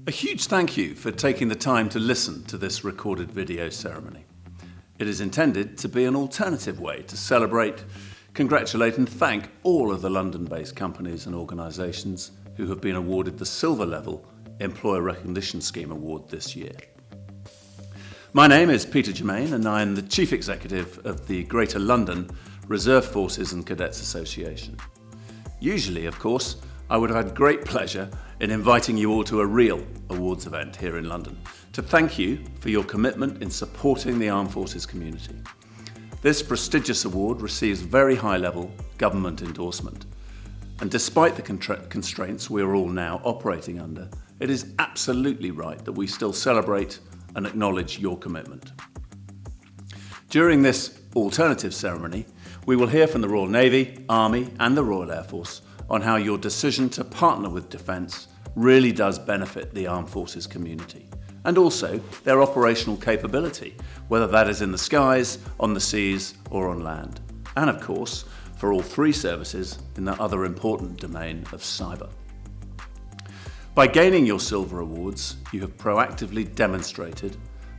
A huge thank you for taking the time to listen to this recorded video ceremony. It is intended to be an alternative way to celebrate, congratulate and thank all of the London-based companies and organisations who have been awarded the Silver Level Employer Recognition Scheme Award this year. My name is Peter Germain and I am the Chief Executive of the Greater London Reserve Forces and Cadets Association. Usually, of course, I would have had great pleasure in inviting you all to a real awards event here in London to thank you for your commitment in supporting the armed forces community. This prestigious award receives very high-level government endorsement, and despite the constraints we are all now operating under, it is absolutely right that we still celebrate and acknowledge your commitment. During this alternative ceremony, we will hear from the Royal Navy, Army and the Royal Air Force on how your decision to partner with Defence really does benefit the armed forces community, and also their operational capability, whether that is in the skies, on the seas or on land, and of course for all three services in the other important domain of cyber. By gaining your Silver Awards, you have proactively demonstrated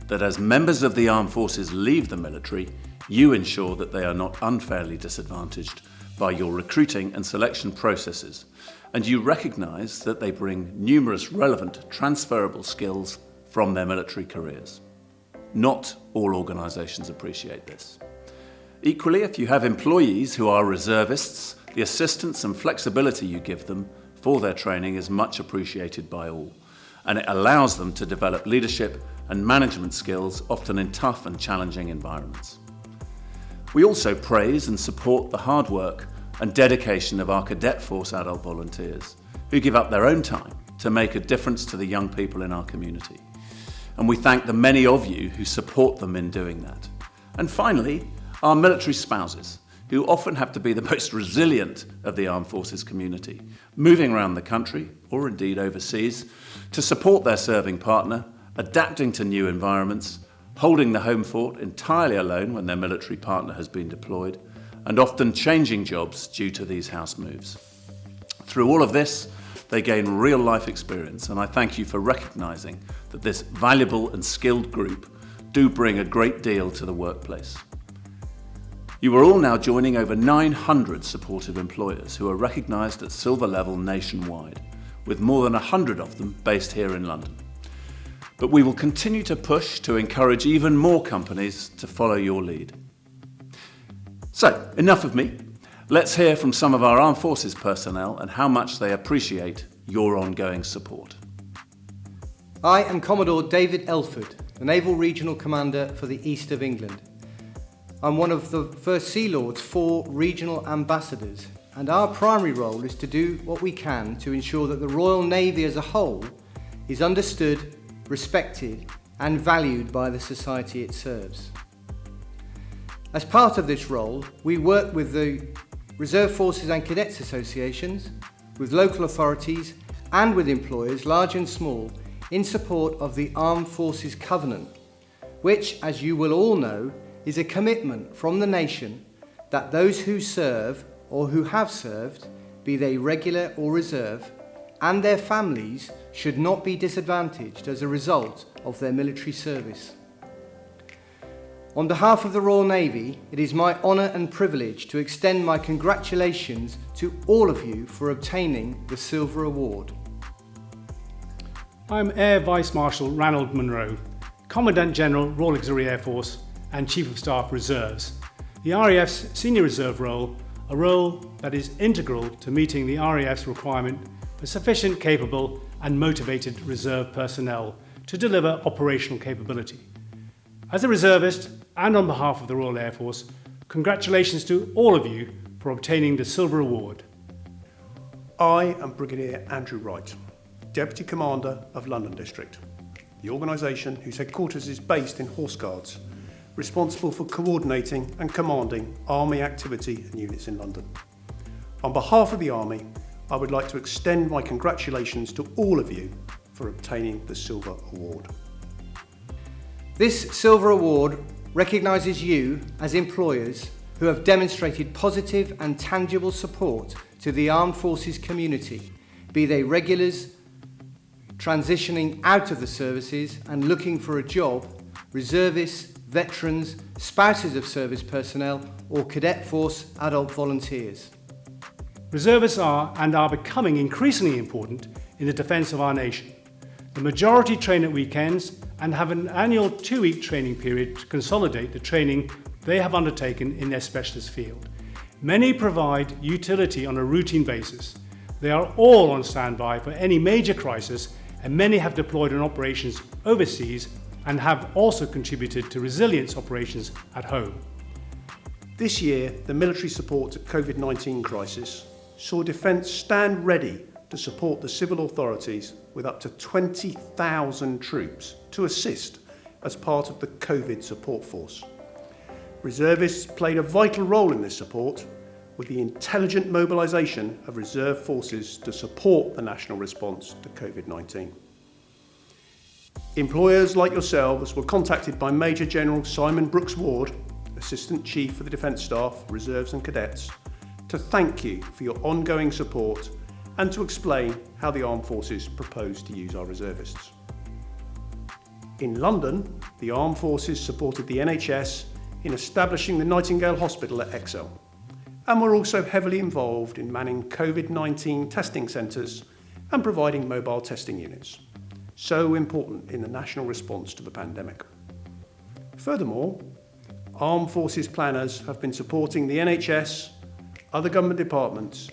that as members of the armed forces leave the military, you ensure that they are not unfairly disadvantaged by your recruiting and selection processes, and you recognise that they bring numerous relevant transferable skills from their military careers. Not all organisations appreciate this. Equally, if you have employees who are reservists, the assistance and flexibility you give them for their training is much appreciated by all, and it allows them to develop leadership and management skills, often in tough and challenging environments. We also praise and support the hard work and dedication of our Cadet Force adult volunteers, who give up their own time to make a difference to the young people in our community. And we thank the many of you who support them in doing that. And finally, our military spouses, who often have to be the most resilient of the armed forces community, moving around the country, or indeed overseas, to support their serving partner, adapting to new environments, holding the home fort entirely alone when their military partner has been deployed, and often changing jobs due to these house moves. Through all of this, they gain real life experience, and I thank you for recognising that this valuable and skilled group do bring a great deal to the workplace. You are all now joining over 900 supportive employers who are recognised at Silver Level nationwide, with more than 100 of them based here in London. But we will continue to push to encourage even more companies to follow your lead. So, enough of me. Let's hear from some of our armed forces personnel and how much they appreciate your ongoing support. I am Commodore David Elford, the Naval Regional Commander for the East of England. I'm one of the First Sea Lord's 4 regional ambassadors, and our primary role is to do what we can to ensure that the Royal Navy as a whole is understood, respected and valued by the society it serves. As part of this role, we work with the Reserve Forces and Cadets Associations, with local authorities and with employers large and small in support of the Armed Forces Covenant, which, as you will all know, is a commitment from the nation that those who serve or who have served, be they regular or reserve, and their families should not be disadvantaged as a result of their military service. On behalf of the Royal Navy, it is my honour and privilege to extend my congratulations to all of you for obtaining the Silver Award. I'm Air Vice Marshal Ranald Munro, Commandant General Royal Auxiliary Air Force and Chief of Staff Reserves. The RAF's Senior Reserve role, a role that is integral to meeting the RAF's requirement for sufficient, capable and motivated reserve personnel to deliver operational capability. As a reservist and on behalf of the Royal Air Force, congratulations to all of you for obtaining the Silver Award. I am Brigadier Andrew Wright, Deputy Commander of London District, the organisation whose headquarters is based in Horse Guards, responsible for coordinating and commanding Army activity and units in London. On behalf of the Army, I would like to extend my congratulations to all of you for obtaining the Silver Award. This Silver Award recognises you as employers who have demonstrated positive and tangible support to the armed forces community, be they regulars, transitioning out of the services and looking for a job, reservists, veterans, spouses of service personnel or Cadet Force adult volunteers. Reservists are and are becoming increasingly important in the defence of our nation. The majority train at weekends and have an annual 2-week training period to consolidate the training they have undertaken in their specialist field. Many provide utility on a routine basis. They are all on standby for any major crisis, and many have deployed in operations overseas and have also contributed to resilience operations at home. This year, the military support to COVID-19 crisis saw Defence stand ready to support the civil authorities with up to 20,000 troops to assist as part of the COVID support force. Reservists played a vital role in this support with the intelligent mobilisation of reserve forces to support the national response to COVID-19. Employers like yourselves were contacted by Major General Simon Brooks Ward, Assistant Chief for the Defence Staff, Reserves and Cadets, to thank you for your ongoing support and to explain how the Armed Forces propose to use our reservists. In London, the Armed Forces supported the NHS in establishing the Nightingale Hospital at Exeter, and were also heavily involved in manning COVID-19 testing centres and providing mobile testing units, so important in the national response to the pandemic. Furthermore, Armed Forces planners have been supporting the NHS, other government departments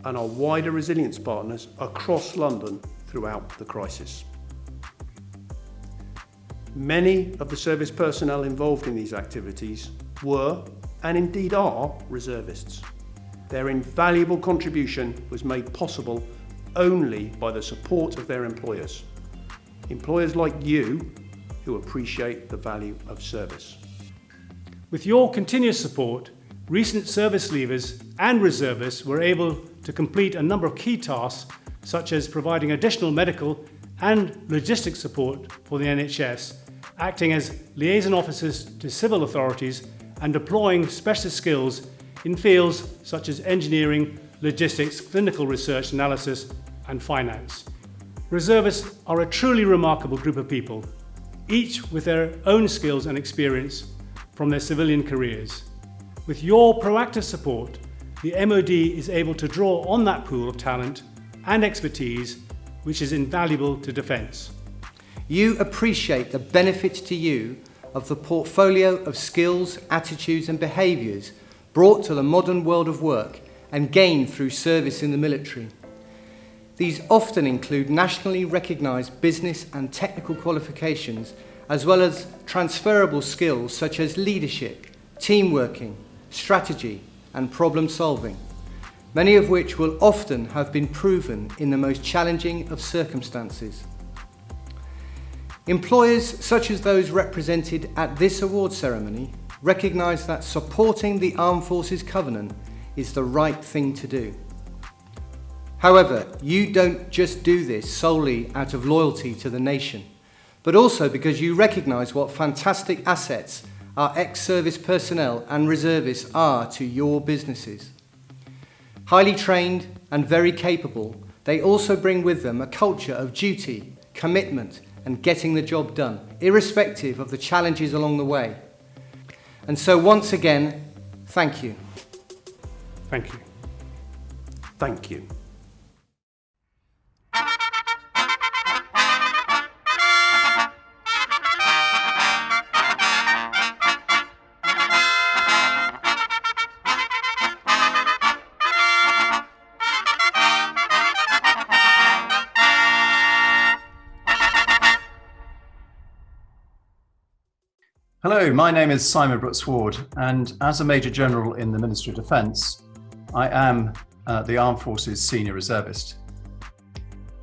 and our wider resilience partners across London throughout the crisis. Many of the service personnel involved in these activities were, and indeed are, reservists. Their invaluable contribution was made possible only by the support of their employers. Employers like you who appreciate the value of service. With your continuous support, recent service leavers and reservists were able to complete a number of key tasks, such as providing additional medical and logistics support for the NHS, acting as liaison officers to civil authorities and deploying specialist skills in fields such as engineering, logistics, clinical research analysis and finance. Reservists are a truly remarkable group of people, each with their own skills and experience from their civilian careers. With your proactive support, the MOD is able to draw on that pool of talent and expertise, which is invaluable to defence. You appreciate the benefits to you of the portfolio of skills, attitudes and behaviours brought to the modern world of work and gained through service in the military. These often include nationally recognised business and technical qualifications, as well as transferable skills such as leadership, team working, strategy and problem solving, many of which will often have been proven in the most challenging of circumstances. Employers such as those represented at this award ceremony recognise that supporting the Armed Forces Covenant is the right thing to do. However, you don't just do this solely out of loyalty to the nation, but also because you recognise what fantastic assets our ex-service personnel and reservists are to your businesses. Highly trained and very capable, they also bring with them a culture of duty, commitment and getting the job done, irrespective of the challenges along the way. And so once again, thank you. Thank you. Thank you. Hello, my name is Simon Brooks Ward, and as a Major General in the Ministry of Defence, I am the Armed Forces Senior Reservist.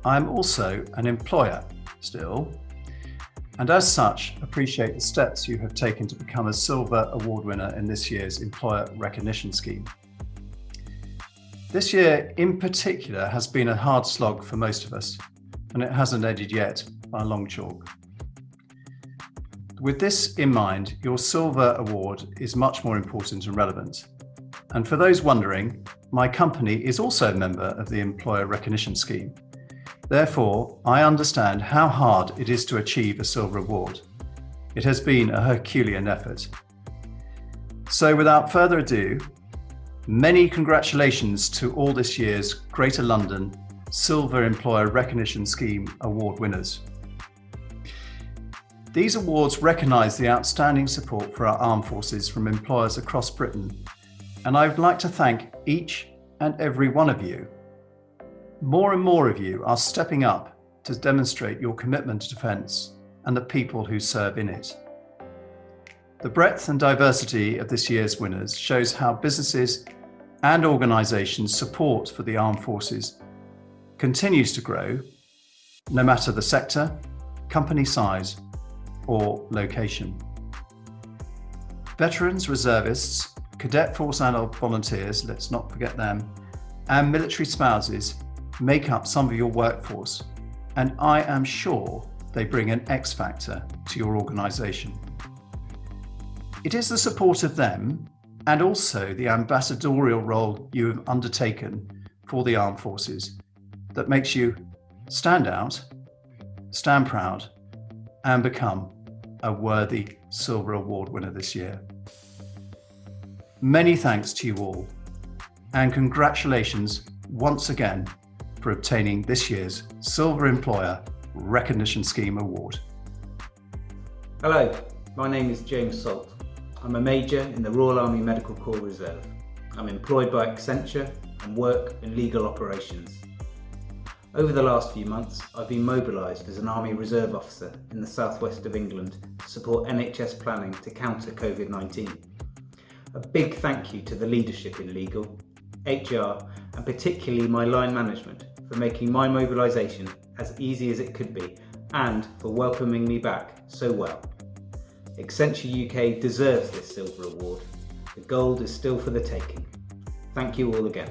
I am also an employer still, and as such appreciate the steps you have taken to become a Silver Award winner in this year's Employer Recognition Scheme. This year in particular has been a hard slog for most of us, and it hasn't ended yet by a long chalk. With this in mind, your Silver Award is much more important and relevant. And for those wondering, my company is also a member of the Employer Recognition Scheme. Therefore, I understand how hard it is to achieve a silver award. It has been a Herculean effort. So without further ado, many congratulations to all this year's Greater London Silver Employer Recognition Scheme award winners. These awards recognise the outstanding support for our armed forces from employers across Britain, and I would like to thank each and every one of you. More and more of you are stepping up to demonstrate your commitment to defence and the people who serve in it. The breadth and diversity of this year's winners shows how businesses and organisations' support for the armed forces continues to grow, no matter the sector, company size, or location. Veterans, reservists, cadet force adult volunteers, let's not forget them, and military spouses make up some of your workforce, and I am sure they bring an X factor to your organisation. It is the support of them and also the ambassadorial role you have undertaken for the armed forces that makes you stand out, stand proud, and become a worthy Silver Award winner this year. Many thanks to you all, and congratulations once again for obtaining this year's Silver Employer Recognition Scheme Award. Hello, my name is James Salt. I'm a Major in the Royal Army Medical Corps Reserve. I'm employed by Accenture and work in legal operations. Over the last few months, I've been mobilised as an Army Reserve officer in the southwest of England to support NHS planning to counter COVID-19. A big thank you to the leadership in legal, HR, and particularly my line management for making my mobilisation as easy as it could be and for welcoming me back so well. Accenture UK deserves this silver award. The gold is still for the taking. Thank you all again.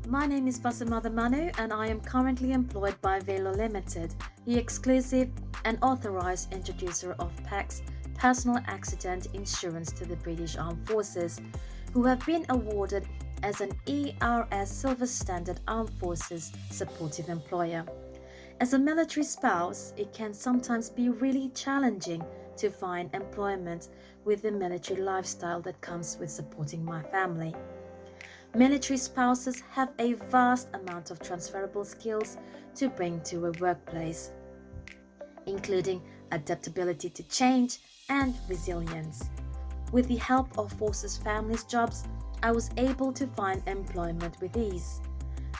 My name is Vasumada Manu and I am currently employed by Velo Limited, the exclusive and authorised introducer of PAC's personal accident insurance to the British Armed Forces, who have been awarded as an ERS Silver Standard Armed Forces supportive employer. As a military spouse, it can sometimes be really challenging to find employment with the military lifestyle that comes with supporting my family. Military spouses have a vast amount of transferable skills to bring to a workplace, including adaptability to change and resilience. With the help of Forces Families Jobs, I was able to find employment with ease,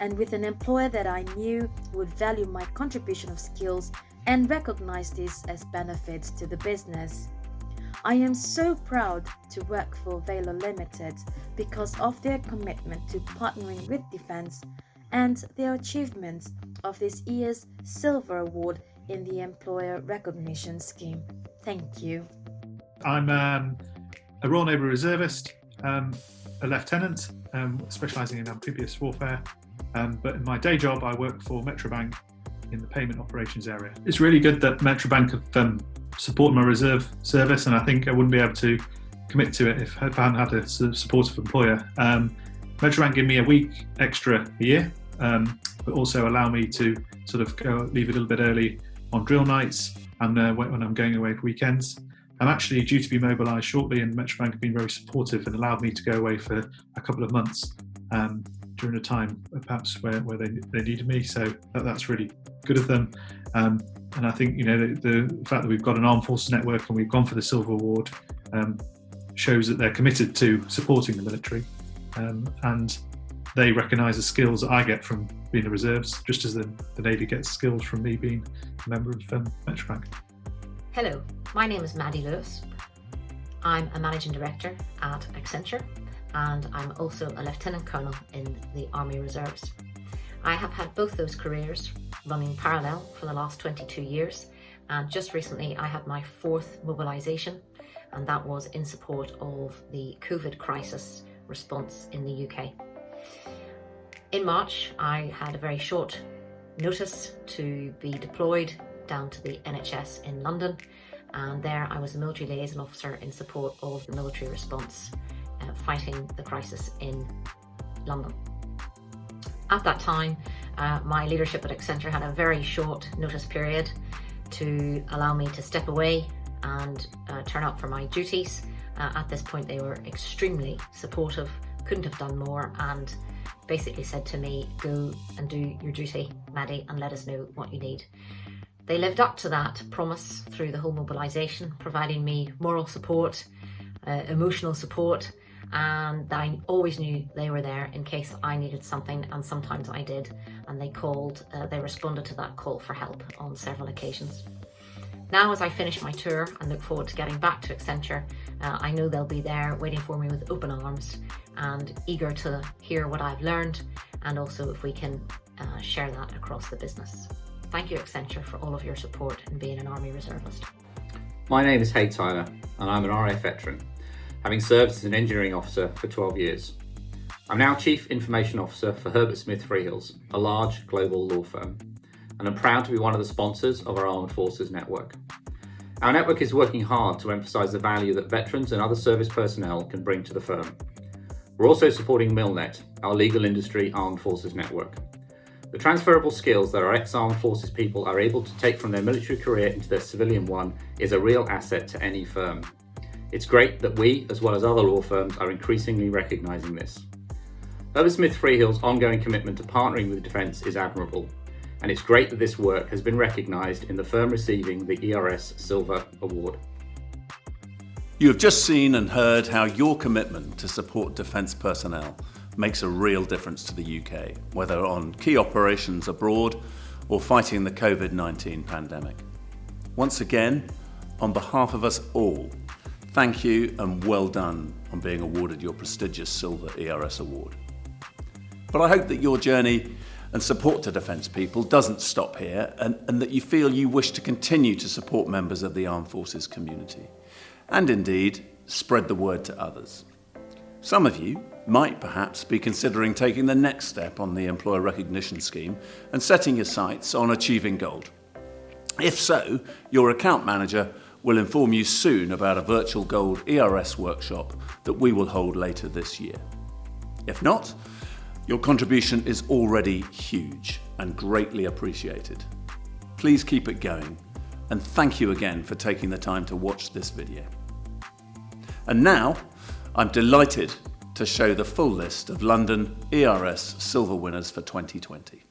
and with an employer that I knew would value my contribution of skills and recognize this as benefits to the business. I am so proud to work for Velo Limited because of their commitment to partnering with Defence and their achievements of this year's Silver Award in the Employer Recognition Scheme. Thank you. I'm a Royal Navy reservist, a lieutenant, specialising in amphibious warfare, but in my day job I work for Metrobank in the payment operations area. It's really good that Metrobank have supported my reserve service, and I think I wouldn't be able to commit to it if I hadn't had a supportive employer. Metrobank give me a week extra a year, but also allow me to sort of leave a little bit early on drill nights and when I'm going away for weekends. I'm actually due to be mobilised shortly, and Metrobank have been very supportive and allowed me to go away for a couple of months during a time perhaps where they needed me. So that's really good of them. And I think the fact that we've got an Armed Forces network and we've gone for the Silver Award shows that they're committed to supporting the military, and they recognise the skills that I get from being the reserves, just as the Navy gets skills from me being a member of Metrobank. Hello, my name is Maddie Lewis. I'm a Managing Director at Accenture, and I'm also a Lieutenant Colonel in the Army Reserves. I have had both those careers running parallel for the last 22 years, and just recently I had my 4th mobilisation, and that was in support of the COVID crisis response in the UK. In March, I had a very short notice to be deployed down to the NHS in London, and there I was a military liaison officer in support of the military response fighting the crisis in London. At that time, my leadership at Accenture had a very short notice period to allow me to step away and turn up for my duties. At this point, they were extremely supportive, couldn't have done more, and basically said to me, go and do your duty, Maddie, and let us know what you need. They lived up to that promise through the whole mobilisation, providing me moral support, emotional support, and I always knew they were there in case I needed something, and sometimes I did, and they responded to that call for help on several occasions. Now, as I finish my tour and look forward to getting back to Accenture, I know they'll be there waiting for me with open arms and eager to hear what I've learned, and also if we can share that across the business. Thank you, Accenture, for all of your support in being an Army Reservist. My name is Hay Tyler, and I'm an RAF veteran, having served as an engineering officer for 12 years. I'm now Chief Information Officer for Herbert Smith Freehills, a large global law firm, and I'm proud to be one of the sponsors of our Armed Forces network. Our network is working hard to emphasise the value that veterans and other service personnel can bring to the firm. We're also supporting Milnet, our legal industry armed forces network. The transferable skills that our ex-armed forces people are able to take from their military career into their civilian one is a real asset to any firm. It's great that we, as well as other law firms, are increasingly recognising this. Herbert Smith Freehills' ongoing commitment to partnering with Defence is admirable, and it's great that this work has been recognised in the firm receiving the ERS Silver Award. You have just seen and heard how your commitment to support defence personnel makes a real difference to the UK, whether on key operations abroad or fighting the COVID-19 pandemic. Once again, on behalf of us all, thank you and well done on being awarded your prestigious Silver ERS Award. But I hope that your journey and support to defence people doesn't stop here, and that you feel you wish to continue to support members of the Armed Forces community, and indeed spread the word to others. Some of you might perhaps be considering taking the next step on the Employer Recognition Scheme and setting your sights on achieving gold. If so, your account manager will inform you soon about a virtual gold ERS workshop that we will hold later this year. If not, your contribution is already huge and greatly appreciated. Please keep it going, and thank you again for taking the time to watch this video. And now, I'm delighted to show the full list of London ERS Silver winners for 2020.